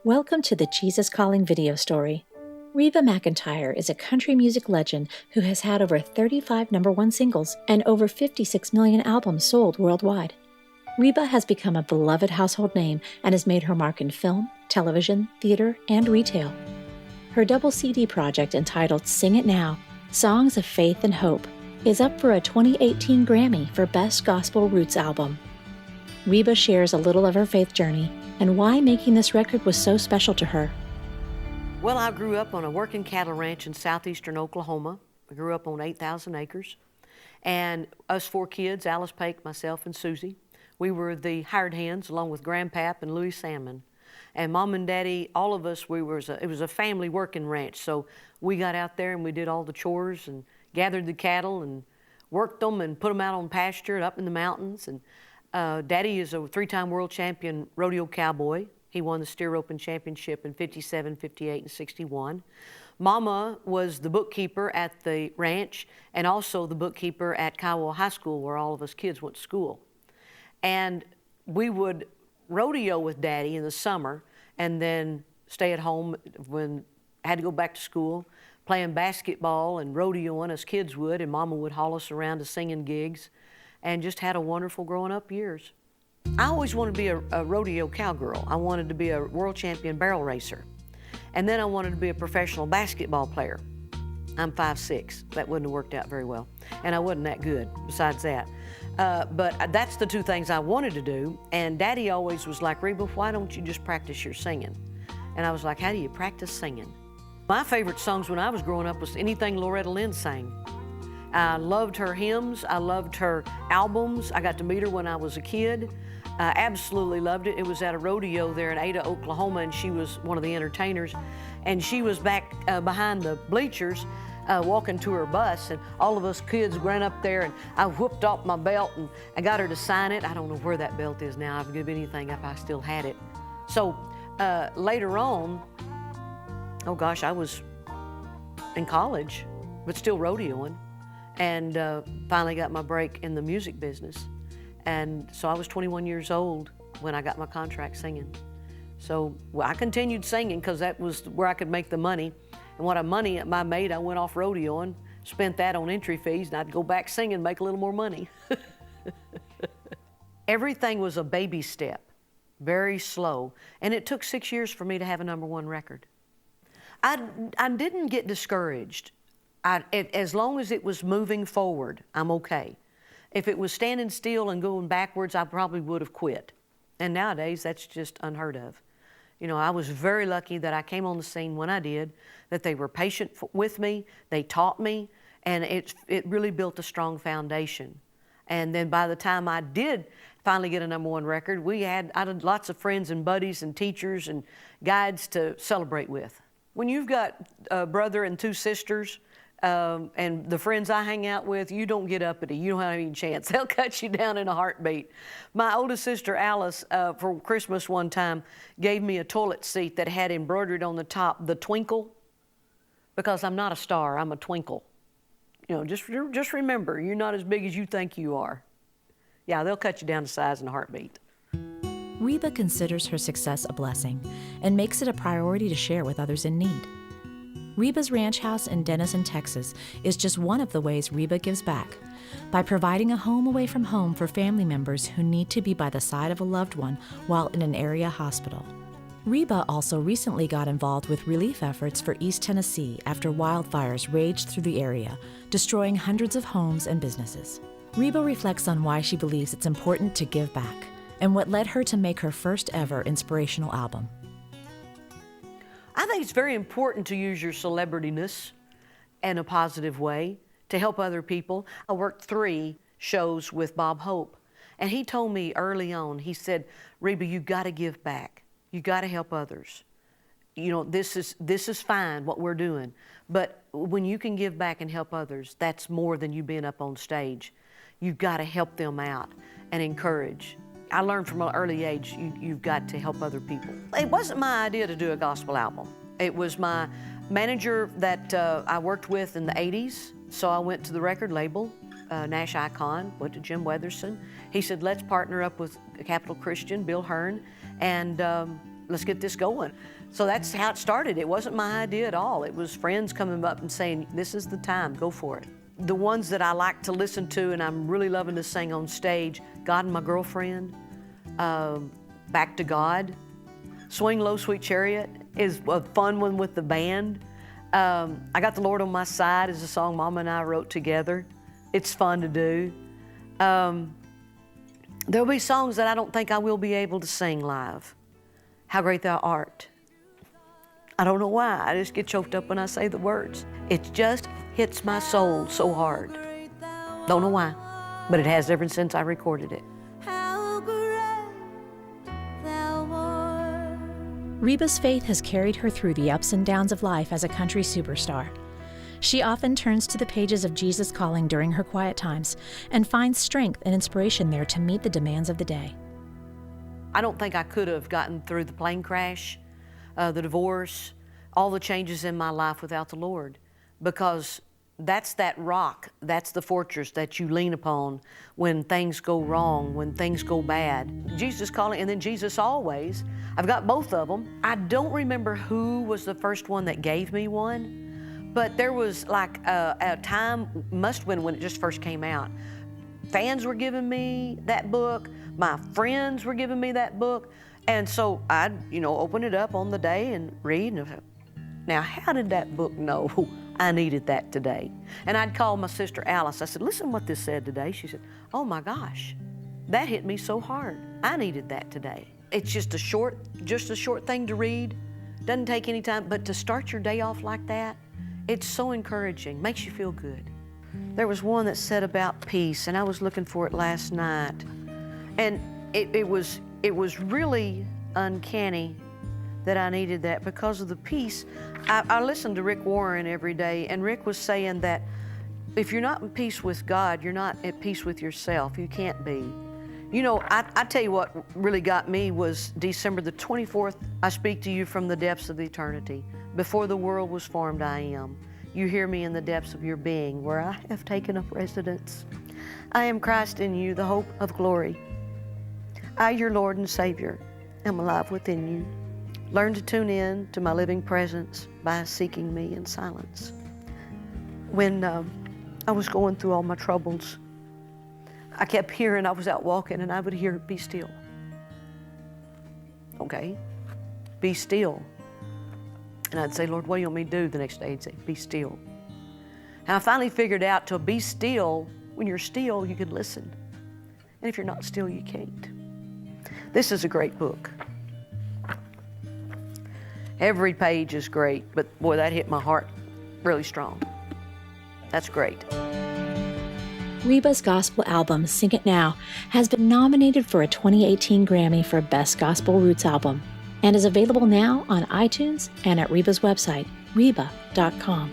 Welcome to the Jesus Calling video story. Reba McEntire is a country music legend who has had over 35 number one singles and over 56 million albums sold worldwide. Reba has become a beloved household name and has made her mark in film, television, theater, and retail. Her double CD project entitled Sing It Now, Songs of Faith and Hope, is up for a 2018 Grammy for Best Gospel Roots Album. Reba shares a little of her faith journey and why making this record was so special to her. Well, I grew up on a working cattle ranch in southeastern Oklahoma. I grew up on 8,000 acres. And us four kids, Alice Pake, myself, and Susie, we were the hired hands along with Grandpap and Louis Salmon. And Mom and Daddy, all of us, it was a family working ranch. So we got out there and we did all the chores and gathered the cattle and worked them and put them out on pasture and up in the mountains. And Daddy is a three-time world champion rodeo cowboy. He won the steer roping championship in 57, 58, and 61. Mama was the bookkeeper at the ranch and also the bookkeeper at Kiowa High School, where all of us kids went to school. And we would rodeo with Daddy in the summer and then stay at home when I had to go back to school, playing basketball and rodeoing as kids would, and Mama would haul us around to singing gigs, and just had a wonderful growing up years. I always wanted to be a rodeo cowgirl. I wanted to be a world champion barrel racer. And then I wanted to be a professional basketball player. I'm 5'6". That wouldn't have worked out very well. And I wasn't that good besides that. But that's the two things I wanted to do. And Daddy always was like, Reba, why don't you just practice your singing? And I was like, how do you practice singing? My favorite songs when I was growing up was anything Loretta Lynn sang. I loved her hymns. I loved her albums. I got to meet her when I was a kid. I absolutely loved it. It was at a rodeo there in Ada, Oklahoma, and she was one of the entertainers. And she was back behind the bleachers walking to her bus, and all of us kids ran up there, and I whooped off my belt, and I got her to sign it. I don't know where that belt is now. I'd give anything if I still had it. So later on, oh gosh, I was in college, but still rodeoing. And finally got my break in the music business. And so I was 21 years old when I got my contract singing. So I continued singing because that was where I could make the money. And what money I made, I went off rodeoing, spent that on entry fees, and I'd go back singing, make a little more money. Everything was a baby step, very slow. And it took 6 years for me to have a number one record. I didn't get discouraged. As long as it was moving forward, I'm okay. If it was standing still and going backwards, I probably would have quit. And nowadays, that's just unheard of. You know, I was very lucky that I came on the scene when I did, that they were patient with me, they taught me, and it really built a strong foundation. And then by the time I did finally get a number one record, I had lots of friends and buddies and teachers and guides to celebrate with. When you've got a brother and two sisters, and the friends I hang out with, you don't get uppity. You don't have any chance. They'll cut you down in a heartbeat. My oldest sister, Alice, for Christmas one time, gave me a toilet seat that had embroidered on the top, the twinkle, because I'm not a star, I'm a twinkle. You know, just remember, you're not as big as you think you are. Yeah, they'll cut you down to size in a heartbeat. Reba considers her success a blessing and makes it a priority to share with others in need. Reba's ranch house in Denison, Texas, is just one of the ways Reba gives back, by providing a home away from home for family members who need to be by the side of a loved one while in an area hospital. Reba also recently got involved with relief efforts for East Tennessee after wildfires raged through the area, destroying hundreds of homes and businesses. Reba reflects on why she believes it's important to give back, and what led her to make her first ever inspirational album. I think it's very important to use your celebrityness in a positive way to help other people. I worked 3 shows with Bob Hope, and he told me early on, he said, Reba, you got to give back. You got to help others. You know, this is fine, what we're doing, but when you can give back and help others, that's more than you being up on stage. You've got to help them out and encourage. I learned from an early age, you've got to help other people. It wasn't my idea to do a gospel album. It was my manager that I worked with in the 80s, so I went to the record label, Nash Icon, went to Jim Weatherson. He said, let's partner up with Capital Christian, Bill Hearn, and let's get this going. So that's how it started. It wasn't my idea at all. It was friends coming up and saying, this is the time, go for it. The ones that I like to listen to and I'm really loving to sing on stage, God and My Girlfriend, Back to God, Swing Low, Sweet Chariot is a fun one with the band. I Got the Lord on My Side is a song Mama and I wrote together. It's fun to do. There'll be songs that I don't think I will be able to sing live. How Great Thou Art. I don't know why, I just get choked up when I say the words. It just hits my soul so hard. Don't know why, but it has ever since I recorded it. Reba's faith has carried her through the ups and downs of life as a country superstar. She often turns to the pages of Jesus Calling during her quiet times and finds strength and inspiration there to meet the demands of the day. I don't think I could have gotten through the plane crash, the divorce, all the changes in my life without the Lord, because that's that rock, that's the fortress that you lean upon when things go wrong, when things go bad. Jesus Calling, and then Jesus Always. I've got both of them. I don't remember who was the first one that gave me one, but there was like a time, must have been when it just first came out. Fans were giving me that book, my friends were giving me that book, and so I'd, open it up on the day and read, and now how did that book know I needed that today? And I'd call my sister Alice. I said, listen what this said today. She said, oh my gosh, that hit me so hard. I needed that today. It's just a short thing to read. Doesn't take any time, but to start your day off like that, it's so encouraging, makes you feel good. There was one that said about peace, and I was looking for it last night. And it was really uncanny that I needed that because of the peace. I listen to Rick Warren every day, and Rick was saying that if you're not in peace with God, you're not at peace with yourself. You can't be. I tell you what really got me was December the 24th. I speak to you from the depths of the eternity. Before the world was formed, I am. You hear me in the depths of your being, where I have taken up residence. I am Christ in you, the hope of glory. I, your Lord and Savior, am alive within you. Learn to tune in to my living presence by seeking me in silence. When I was going through all my troubles, I kept hearing, I was out walking and I would hear, be still. Okay, be still. And I'd say, Lord, what do you want me to do? The next day he'd say, be still. And I finally figured out to be still, when you're still, you can listen. And if you're not still, you can't. This is a great book. Every page is great, but boy, that hit my heart really strong. That's great. Reba's gospel album, Sing It Now, has been nominated for a 2018 Grammy for Best Gospel Roots Album and is available now on iTunes and at Reba's website, reba.com.